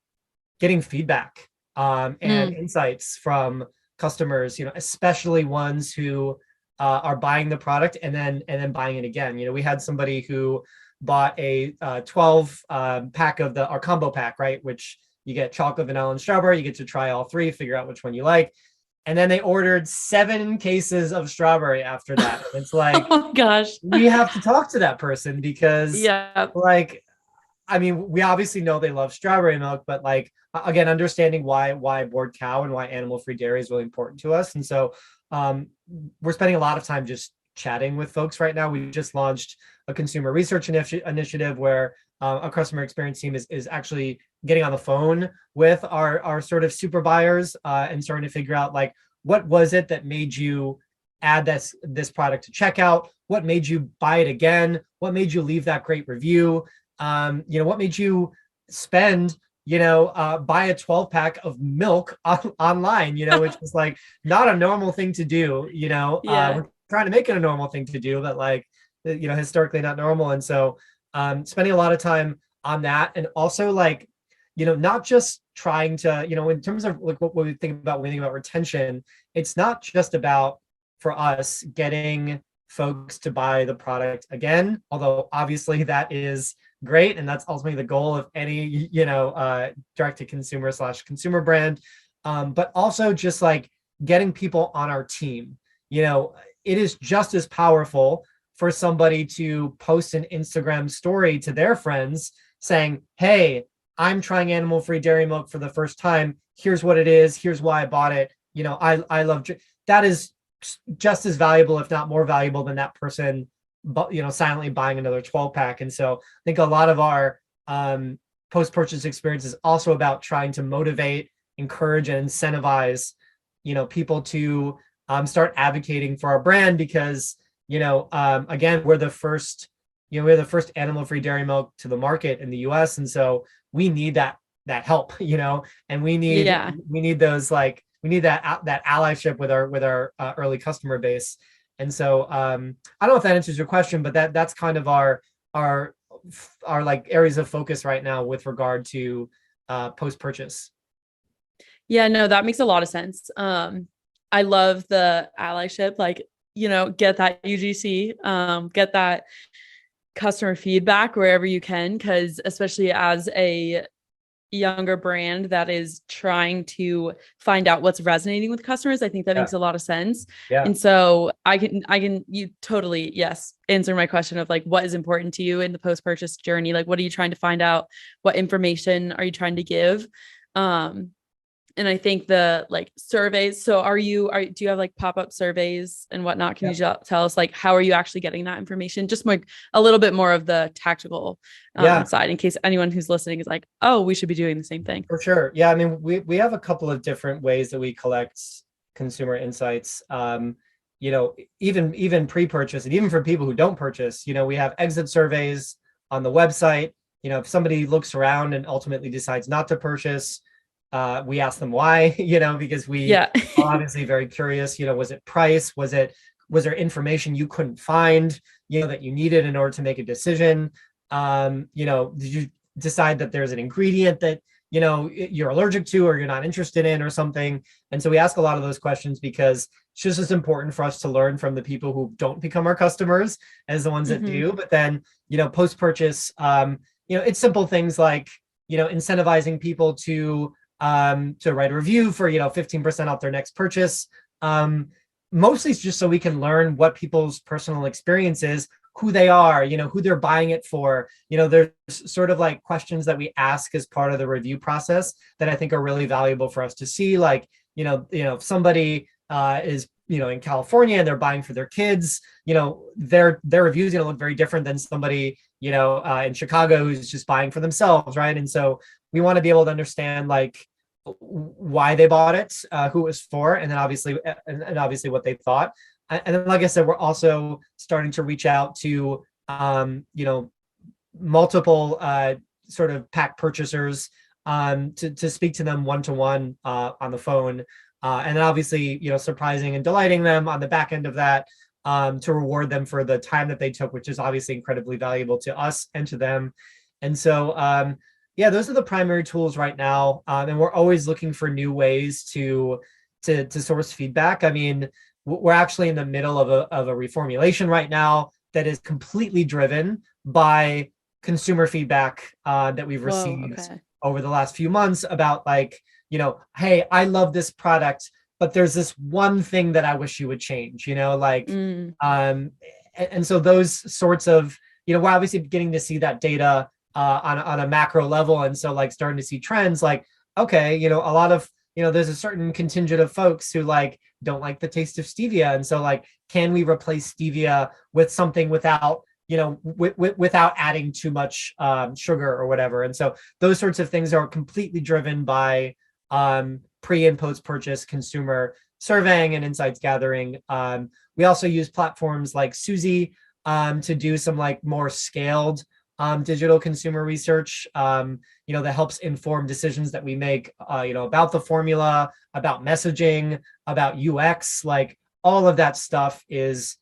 getting feedback and insights from customers, especially ones who are buying the product and then buying it again. We had somebody who bought a 12 pack of our combo pack, right? Which you get chocolate, vanilla, and strawberry. You get to try all three, figure out which one you like. And then they ordered 7 cases of strawberry after that. It's like, oh gosh, we have to talk to that person, because we obviously know they love strawberry milk, but like, again, understanding why board cow and why animal-free dairy is really important to us. And so we're spending a lot of time just chatting with folks right now. We just launched a consumer research initiative where a customer experience team is actually getting on the phone with our sort of super buyers and starting to figure out, like, what was it that made you add this product to checkout? What made you buy it again? What made you leave that great review? What made you spend, buy a 12 pack of milk online, which is like not a normal thing to do. We're trying to make it a normal thing to do, but like, historically not normal. And so spending a lot of time on that. And also, like, not just trying to, in terms of like what we think about when we think about retention, it's not just about, for us, getting folks to buy the product again, although obviously that is great, and that's ultimately the goal of any, direct to consumer slash consumer brand. But also just like getting people on our team. It is just as powerful for somebody to post an Instagram story to their friends saying, hey, I'm trying animal-free dairy milk for the first time. Here's what it is. Here's why I bought it. I love that. Is just as valuable, if not more valuable, than that person, silently buying another 12 pack. And so I think a lot of our post-purchase experience is also about trying to motivate, encourage, and incentivize, people to start advocating for our brand, because, again, we're the first animal-free dairy milk to the market in the US. And so we need that help, and we need Yeah. those, like, we need that allyship with our early customer base. And so I don't know if that answers your question, but that's kind of our like areas of focus right now with regard to post-purchase. Yeah, no, that makes a lot of sense. I love the allyship, like, get that UGC, get that customer feedback wherever you can, because especially as a younger brand that is trying to find out what's resonating with customers, I think that makes a lot of sense. Yeah. And so you totally, yes, answer my question of like, what is important to you in the post-purchase journey? Like, what are you trying to find out? What information are you trying to give? And I think the like surveys. So do you have like pop-up surveys and whatnot? Can you tell us like, how are you actually getting that information? Just like a little bit more of the tactical side, in case anyone who's listening is like, oh, we should be doing the same thing. For sure. Yeah. I mean, we have a couple of different ways that we collect consumer insights. Even pre-purchase, and even for people who don't purchase, we have exit surveys on the website. If somebody looks around and ultimately decides not to purchase, we ask them why, because we are obviously very curious. Was it price? Was there information you couldn't find, that you needed in order to make a decision? Did you decide that there's an ingredient that, you're allergic to, or you're not interested in, or something? And so we ask a lot of those questions because it's just as important for us to learn from the people who don't become our customers as the ones that do. But then, post-purchase, it's simple things like, incentivizing people to write a review for 15% off their next purchase. Mostly it's just so we can learn what people's personal experience is, who they are, who they're buying it for. There's sort of like questions that we ask as part of the review process that I think are really valuable for us to see. Like, if somebody is in California and they're buying for their kids, their review is going to look very different than somebody in Chicago who's just buying for themselves, right? And so we want to be able to understand like why they bought it, who it was for, and then obviously what they thought. And then, like I said, we're also starting to reach out to multiple sort of pack purchasers to speak to them one-to-one on the phone, and then obviously surprising and delighting them on the back end of that, to reward them for the time that they took, which is obviously incredibly valuable to us and to them. And so those are the primary tools right now, and we're always looking for new ways to source feedback. I mean, we're actually in the middle of a reformulation right now that is completely driven by consumer feedback that we've received over the last few months about like, hey, I love this product, but there's this one thing that I wish you would change, and so those sorts of, we're obviously beginning to see that data on a macro level. And so like starting to see trends like, okay, a lot of, there's a certain contingent of folks who like don't like the taste of stevia. And so like, can we replace stevia with something without, without adding too much sugar or whatever? And so those sorts of things are completely driven by pre and post purchase consumer surveying and insights gathering. We also use platforms like Suzy to do some like more scaled digital consumer research, that helps inform decisions that we make, about the formula, about messaging, about UX. Like all of that stuff is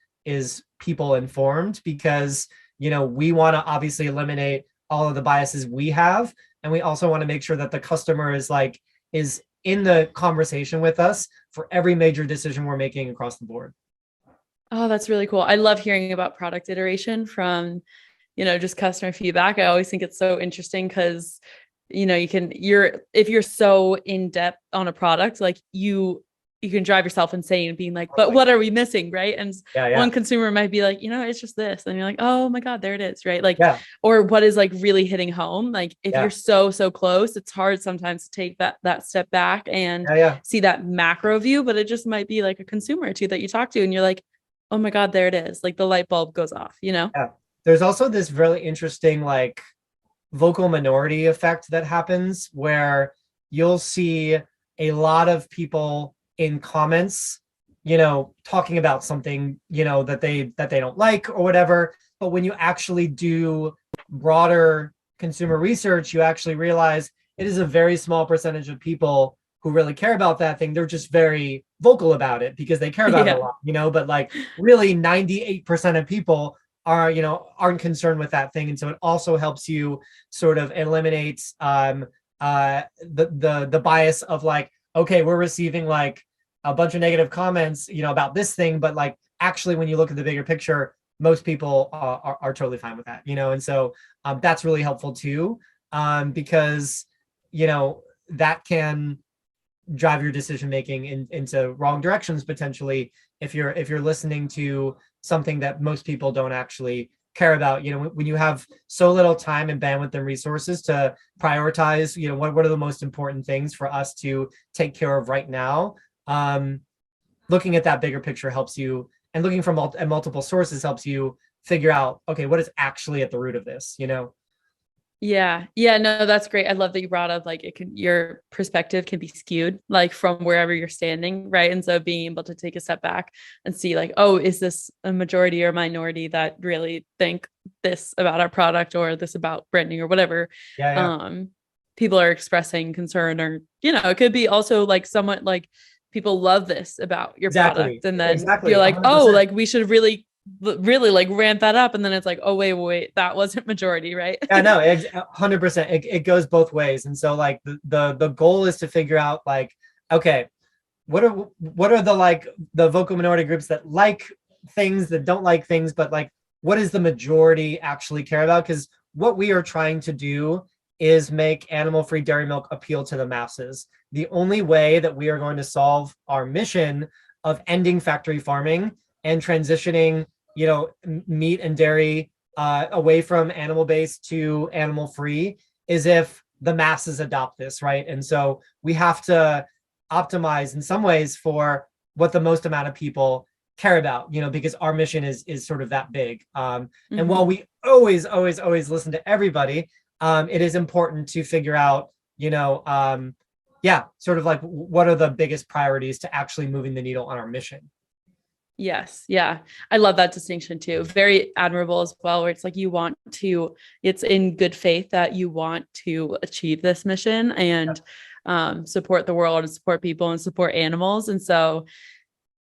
people informed, because we want to obviously eliminate all of the biases we have, and we also want to make sure that the customer is in the conversation with us for every major decision we're making across the board. Oh, that's really cool. I love hearing about product iteration from, just customer feedback. I always think it's so interesting because, if you're so in depth on a product, like you can drive yourself insane being like, but Totally. what are we missing? Right. And Yeah, one yeah, consumer might be like, it's just this. And you're like, oh my God, there it is. Right. Like, yeah, or what is like really hitting home. Like if you're yeah, so close, it's hard sometimes to take that step back and yeah, yeah, see that macro view, but it just might be like a consumer or two that you talk to and you're like, oh my God, there it is. Like the light bulb goes off, you know? yeah. There's also this really interesting like vocal minority effect that happens where you'll see a lot of people in comments, talking about something, that they don't like or whatever. But when you actually do broader consumer research, you actually realize it is a very small percentage of people who really care about that thing. They're just very vocal about it because they care about it a Yeah. lot, but like really 98% of people aren't concerned with that thing. And so it also helps you sort of eliminate the bias of like, okay, we're receiving like a bunch of negative comments, about this thing, but like actually when you look at the bigger picture, most people are totally fine with that, and so that's really helpful too, because that can drive your decision making into wrong directions potentially if you're listening to something that most people don't actually care about. When you have so little time and bandwidth and resources to prioritize, what are the most important things for us to take care of right now. um, Looking at that bigger picture helps you, and looking from at multiple sources helps you figure out, okay, what is actually at the root of this. Yeah. Yeah. No, that's great. I love that you brought up like your perspective can be skewed like from wherever you're standing. Right. And so being able to take a step back and see like, oh, is this a majority or minority that really think this about our product or this about branding or whatever Yeah, yeah, um people are expressing concern or, it could be also like somewhat like people love this about your exactly, product. And then you're exactly, like, oh, 100%. like we should really like ramp that up and then it's like oh wait that wasn't majority, right? Yeah, no, 100%. It goes both ways. And so like the goal is to figure out like, okay, what are the like the vocal minority groups that like things, that don't like things, but like what does the majority actually care about? Because what we are trying to do is make animal-free dairy milk appeal to the masses. The only way that we are going to solve our mission of ending factory farming and transitioning, meat and dairy away from animal based to animal free is if the masses adopt this, right? And so we have to optimize in some ways for what the most amount of people care about, because our mission is sort of that big. And while Mm-hmm. we always listen to everybody, it is important to figure out, yeah, sort of like what are the biggest priorities to actually moving the needle on our mission. Yes. Yeah. I love that distinction too. Very admirable as well, where it's like it's in good faith that you want to achieve this mission and support the world and support people and support animals. And so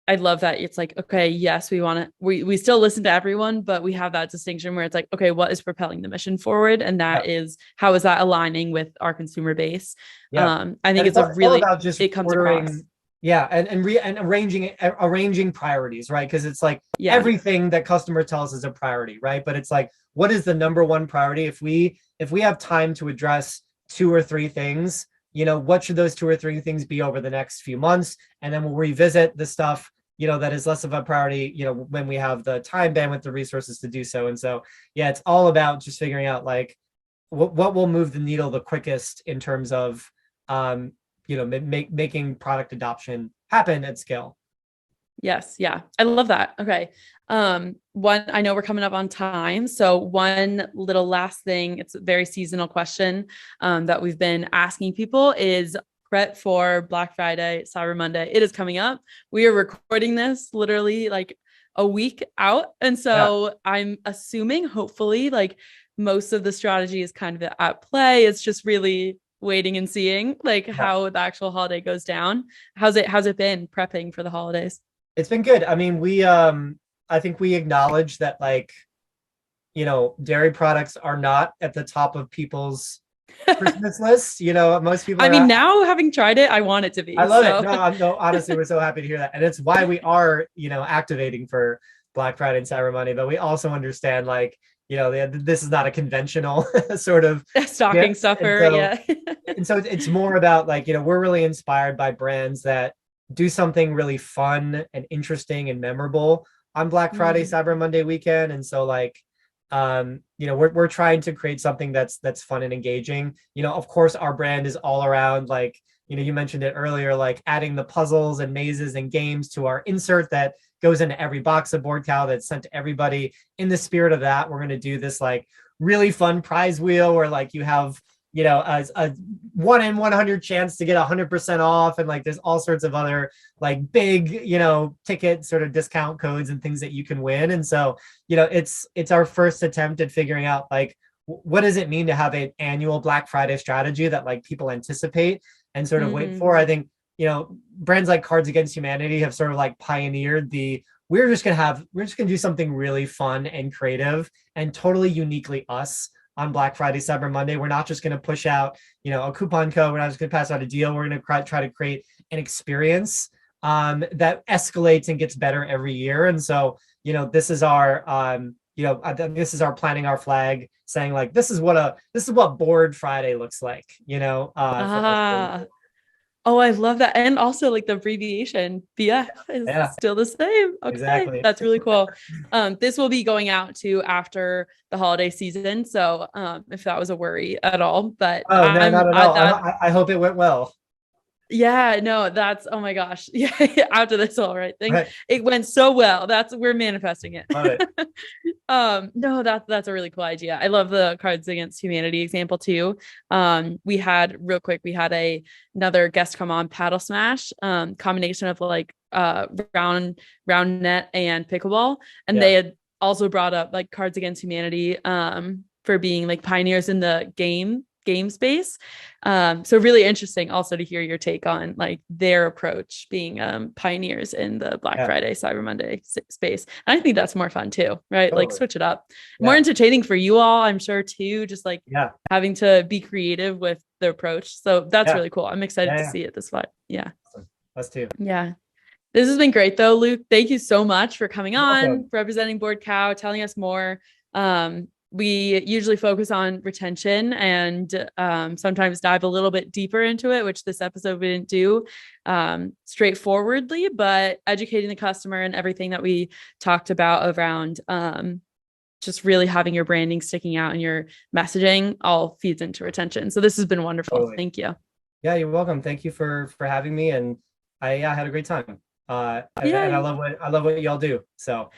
I love that it's like, okay, yes, we still listen to everyone, but we have that distinction where it's like, okay, what is propelling the mission forward? And Yeah, that is how is that aligning with our consumer base? yeah. I think And it's all about just it comes across. ordering, yeah, and arranging priorities, right? Because it's like Yeah. everything that customer tells is a priority, right? But it's like, what is the number one priority? If we have time to address two or three things, what should those two or three things be over the next few months? And then we'll revisit the stuff, that is less of a priority, when we have the time, bandwidth, the resources to do so. And so, yeah, it's all about just figuring out like what will move the needle the quickest in terms of um, making product adoption happen at scale. Yes, yeah. I love that. Okay. One, I know we're coming up on time. So one little last thing, it's a very seasonal question that we've been asking people is prep for Black Friday, Cyber Monday. It is coming up. We are recording this literally like a week out. And Yeah, so I'm assuming hopefully like most of the strategy is kind of at play. It's just really waiting and seeing like yeah. how the actual holiday goes down. How's it been prepping for the holidays? It's been good. I mean, I think we acknowledge that like, dairy products are not at the top of people's Christmas list. You know, most people I are mean, now having tried it, I want it to I be. love it. So No, no, honestly, we're so happy to hear that. And it's why we are, activating for Black Friday and Cyber Monday, but we also understand like, this is not a conventional sort of stocking gift. And stuffer, so yeah. it's more about like, we're really inspired by brands that do something really fun and interesting and memorable on Black Friday, Mm. Cyber Monday weekend. And so like, we're trying to create something that's fun and engaging. Of course, our brand is all around like, you mentioned it earlier, like adding the puzzles and mazes and games to our insert that goes into every box of board cow that's sent to everybody. In the spirit of that, we're going to do this like really fun prize wheel where like you have a 1 in 100 chance to get 100% off, and like there's all sorts of other like big ticket sort of discount codes and things that you can win. And so it's our first attempt at figuring out like what does it mean to have an annual Black Friday strategy that like people anticipate and sort of wait Mm-hmm. for. I think brands like Cards Against Humanity have sort of like pioneered the we're just gonna do something really fun and creative and totally uniquely us on Black Friday, Cyber Monday. We're not just going to push out, a coupon code. We're not just going to pass out a deal. We're going to try to create an experience that escalates and gets better every year. And so, this is our, this is our planting our flag, saying like, this is what Board Friday looks like, for us going Ah, forward. oh, I love that. And also like the abbreviation BF is Yeah, still the same. Okay. exactly. That's really cool. This will be going out to after the holiday season. So if that was a worry at all, but Oh no, not I'm at I all. that I hope it went well. yeah, no, that's oh my gosh. Yeah, after this all right thing. Right, It went so well. That's we're manifesting it. love it. No, that's a really cool idea. I love the Cards Against Humanity example too. We had real quick, we had another guest come on, Paddle Smash, combination of like round net and pickleball. And Yeah, they had also brought up like Cards Against Humanity for being like pioneers in the game space. So really interesting also to hear your take on like their approach being pioneers in the Black yeah, Friday, Cyber Monday space. And I think that's more fun too, right? Like totally. switch it up. More Yeah, entertaining for you all, I'm sure too, just like yeah, having to be creative with the approach. So that's yeah, really cool. I'm excited yeah, to yeah. see it this fall. Yeah. Awesome. Us too. Yeah. This has been great though, Luke. Thank you so much for coming You're on, welcome. representing Board Cow, telling us more. We usually focus on retention and sometimes dive a little bit deeper into it, which this episode we didn't do straightforwardly, but educating the customer and everything that we talked about around just really having your branding sticking out and your messaging all feeds into retention. So this has been wonderful. Totally. Thank you. Yeah, you're welcome. Thank you for having me, and I had a great time. And Yay. I love what y'all do. So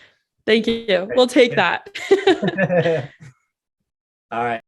Thank you. great. We'll take Yeah. that. All right.